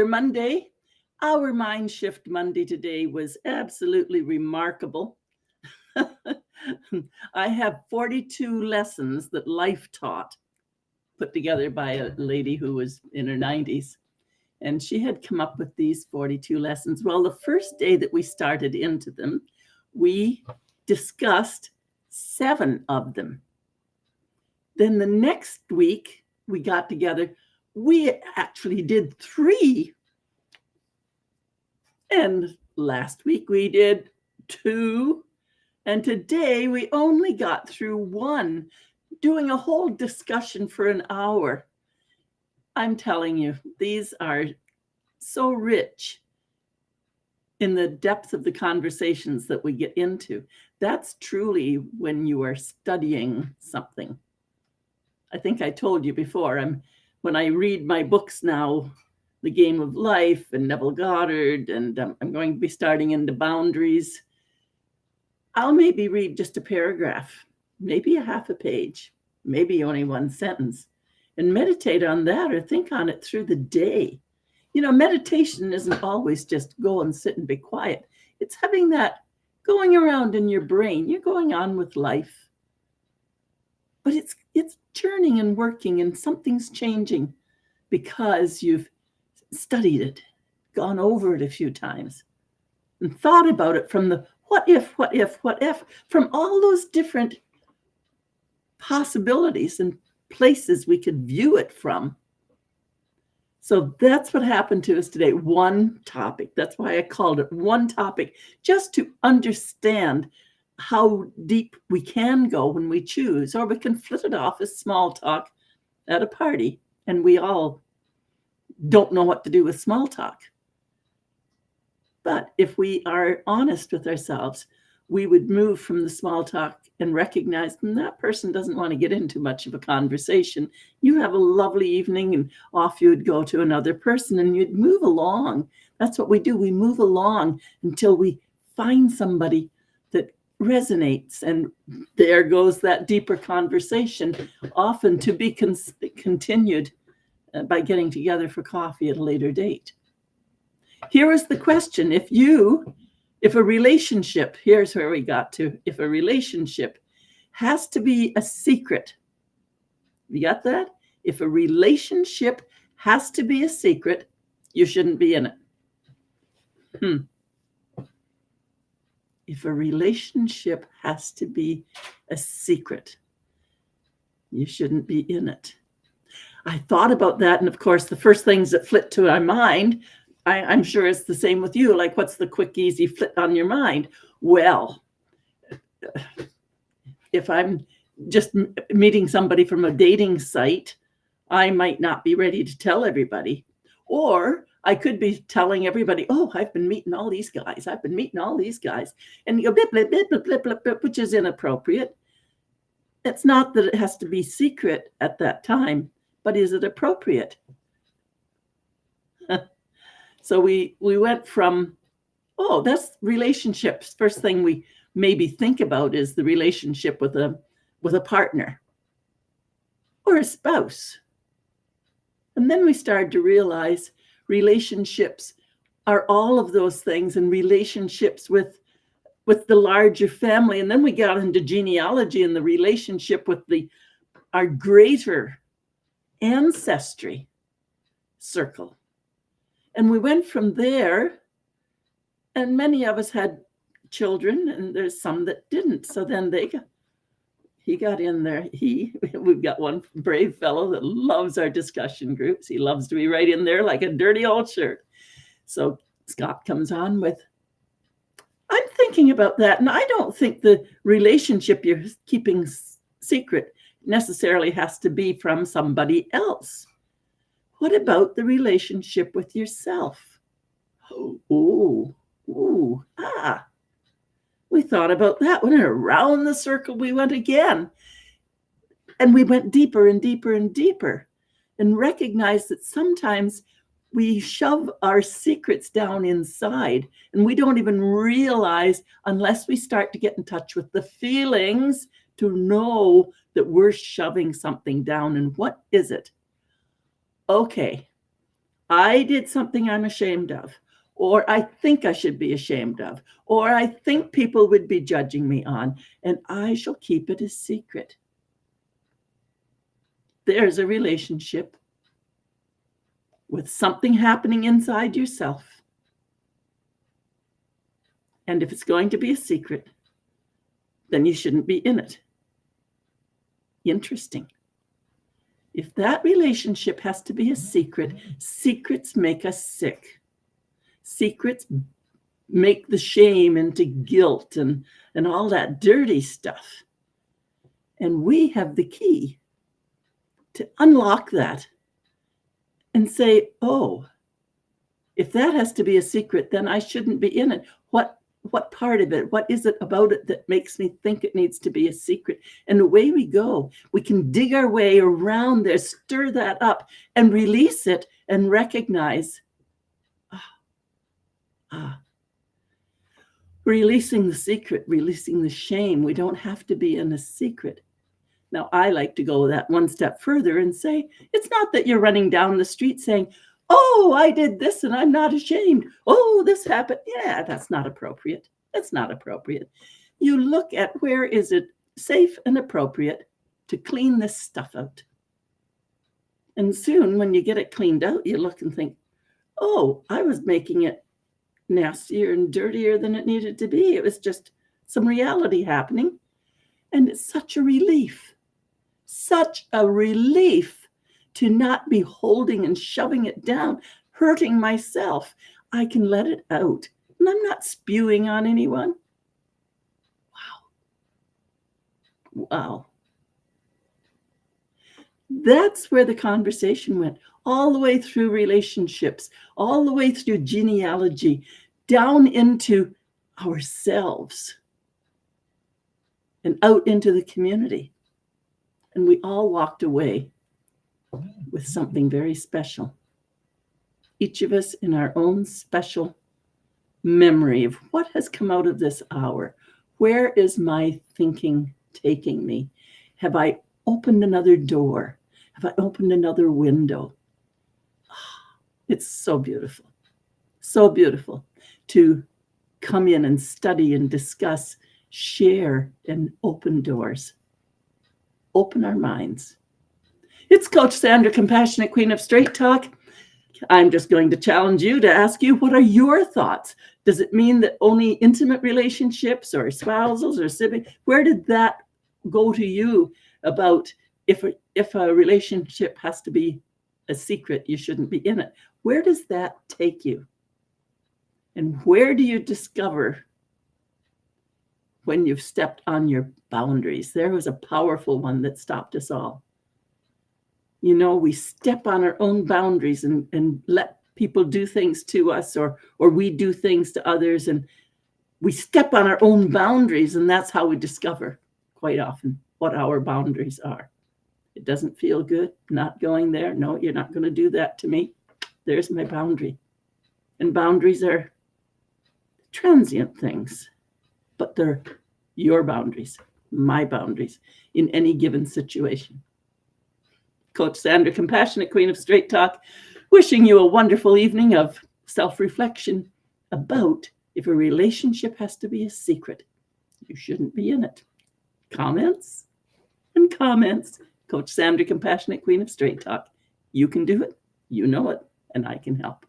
Monday. Our MindShift Monday today was absolutely remarkable. I have 42 lessons that life taught, put together by a lady who was in her 90s. And she had come up with these 42 lessons. Well, the first day that we started into them, we discussed 7 of them. Then the next week we got together, we actually did 3. And last week we did 2. And today we only got through 1, doing a whole discussion for an hour. I'm telling you, these are so rich in the depth of the conversations that we get into. That's truly when you are studying something. I think I told you before, when I read my books now, The Game of Life and Neville Goddard, and I'm going to be starting into Boundaries, I'll maybe read just a paragraph, maybe a half a page, maybe only 1 sentence, and meditate on that or think on it through the day. You know, meditation isn't always just go and sit and be quiet. It's having that going around in your brain. You're going on with life. But it's churning and working, and something's changing because you've studied it, gone over it a few times, and thought about it from the what if, from all those different possibilities and places we could view it from. So that's what happened to us today. 1 topic. That's why I called it 1 topic, just to understand how deep we can go when we choose, or we can flit it off as small talk at a party, and we all don't know what to do with small talk. But if we are honest with ourselves, we would move from the small talk and recognize that person doesn't want to get into much of a conversation. You have a lovely evening, and off you would go to another person, and you'd move along. That's what we do. We move along until we find somebody that resonates, and there goes that deeper conversation, often to be continued by getting together for coffee at a later date. Here is the question. If a relationship, here's where we got to, if a relationship has to be a secret, you got that? If a relationship has to be a secret, you shouldn't be in it. If a relationship has to be a secret, you shouldn't be in it. I thought about that, and of course, the first things that flit to my mind, I'm sure it's the same with you. Like, what's the quick, easy flit on your mind? Well, if I'm just meeting somebody from a dating site, I might not be ready to tell everybody. Or I could be telling everybody, oh, I've been meeting all these guys. I've been meeting all these guys. And you go, blip, blip, blip, blip, blip, blip, which is inappropriate. It's not that it has to be secret at that time, but is it appropriate? So we went from, oh, that's relationships. First thing we maybe think about is the relationship with a partner or a spouse. And then we started to realize relationships are all of those things, and relationships with the larger family. And then we got into genealogy and the relationship with our greater ancestry circle. And we went from there, and many of us had children, and there's some that didn't. So then he got in there. We've got one brave fellow that loves our discussion groups. He loves to be right in there like a dirty old shirt. So Scott comes on with, I'm thinking about that, and I don't think the relationship you're keeping secret necessarily has to be from somebody else. What about the relationship with yourself? We thought about that one, and around the circle we went again. And we went deeper and deeper and deeper, and recognized that sometimes we shove our secrets down inside, and we don't even realize unless we start to get in touch with the feelings to know that we're shoving something down. And what is it? Okay, I did something I'm ashamed of, or I think I should be ashamed of, or I think people would be judging me on, and I shall keep it a secret. There's a relationship with something happening inside yourself. And if it's going to be a secret, then you shouldn't be in it. Interesting. If that relationship has to be a secret, secrets make us sick. Secrets make the shame into guilt and all that dirty stuff. And we have the key to unlock that and say, oh, if that has to be a secret, then I shouldn't be in it. What part of it? What is it about it that makes me think it needs to be a secret? And away we go. We can dig our way around there, stir that up, and release it and recognize, releasing the secret, releasing the shame. We don't have to be in a secret. Now, I like to go that one step further and say, it's not that you're running down the street saying, oh, I did this and I'm not ashamed. Oh, this happened. Yeah, that's not appropriate. That's not appropriate. You look at where is it safe and appropriate to clean this stuff out. And soon when you get it cleaned out, you look and think, oh, I was making it nastier and dirtier than it needed to be. It was just some reality happening. And it's such a relief to not be holding and shoving it down, hurting myself. I can let it out. And I'm not spewing on anyone. Wow. That's where the conversation went, all the way through relationships, all the way through genealogy, down into ourselves and out into the community. And we all walked away with something very special. Each of us in our own special memory of what has come out of this hour. Where is my thinking taking me? Have I opened another door? Have I opened another window? It's so beautiful to come in and study and discuss, share, and open doors. Open our minds. It's Coach Sandra, Compassionate Queen of Straight Talk. I'm just going to challenge you to ask you, what are your thoughts? Does it mean that only intimate relationships or spousals or siblings, where did that go to you about if a relationship has to be a secret, you shouldn't be in it? Where does that take you? And where do you discover when you've stepped on your boundaries? There was a powerful one that stopped us all. You know, we step on our own boundaries and let people do things to us, or we do things to others, and we step on our own boundaries, and that's how we discover quite often what our boundaries are. It doesn't feel good not going there. No, you're not going to do that to me. There's my boundary. And boundaries are transient things, but they're your boundaries, my boundaries in any given situation. Coach Sandra, Compassionate Queen of Straight Talk, wishing you a wonderful evening of self-reflection about if a relationship has to be a secret, you shouldn't be in it. Comments and comments. Coach Sandra, Compassionate Queen of Straight Talk. You can do it, you know it, and I can help.